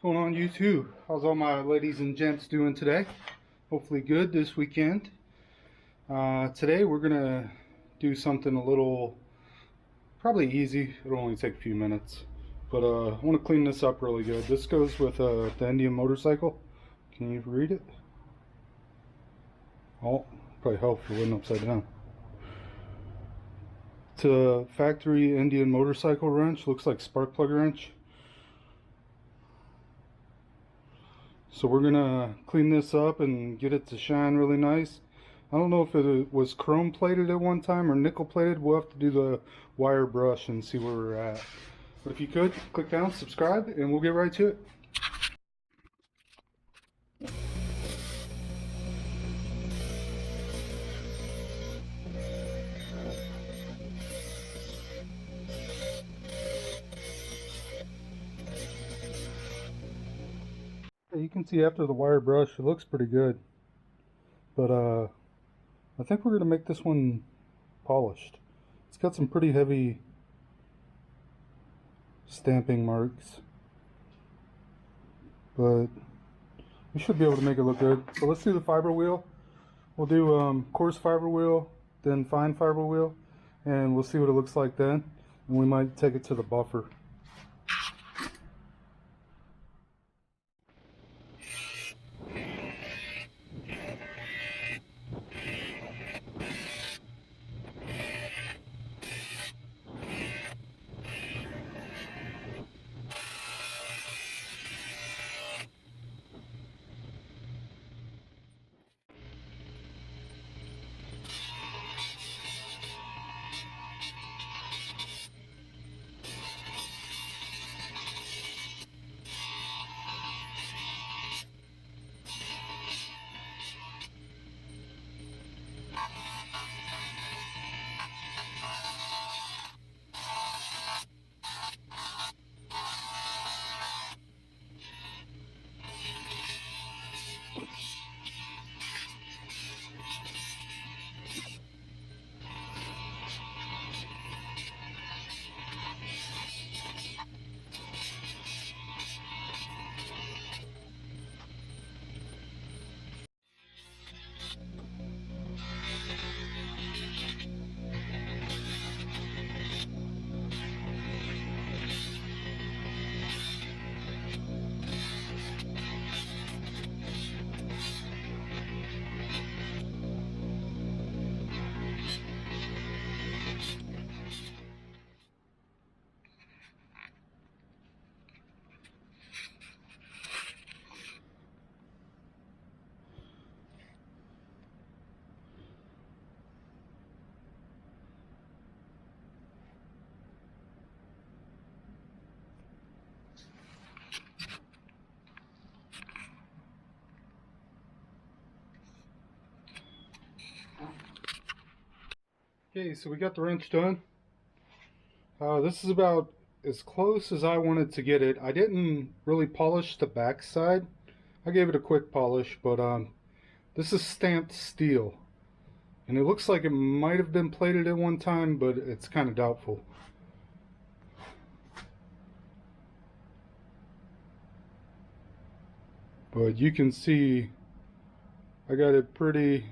Going on YouTube? How's all my ladies and gents doing today? Hopefully good this weekend. Today we're gonna do something a little probably easy. It'll only take a few minutes, but I want to clean this up really good. This goes with the Indian motorcycle. Can you read it? Oh, probably help if it wasn't upside down. It's a factory Indian motorcycle wrench. Looks like spark plug wrench. So we're gonna clean this up and get it to shine really nice. I don't know if it was chrome plated at one time or nickel plated. We'll have to do the wire brush and see where we're at. But if you could, click down, subscribe, and we'll get right to it. You can see after the wire brush, it looks pretty good. But I think we're going to make this one polished. It's got some pretty heavy stamping marks, but we should be able to make it look good. So let's do the fiber wheel. We'll do coarse fiber wheel, then fine fiber wheel, and we'll see what it looks like then. And we might take it to the buffer. Okay, so we got the wrench done. This is about as close as I wanted to get it. I didn't really polish the back side. I gave it a quick polish, but this is stamped steel. And it looks like it might have been plated at one time, but it's kind of doubtful. But you can see I got it pretty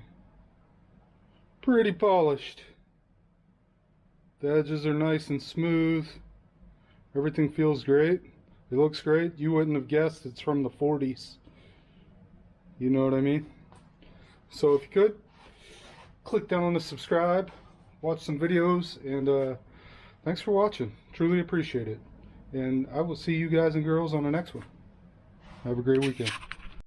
polished. The edges are nice and smooth. Everything feels great. It looks great. You wouldn't have guessed it's from the 40s. You know what I mean? So if you could, click down on the subscribe, watch some videos, and thanks for watching. Truly appreciate it. And I will see you guys and girls on the next one. Have a great weekend.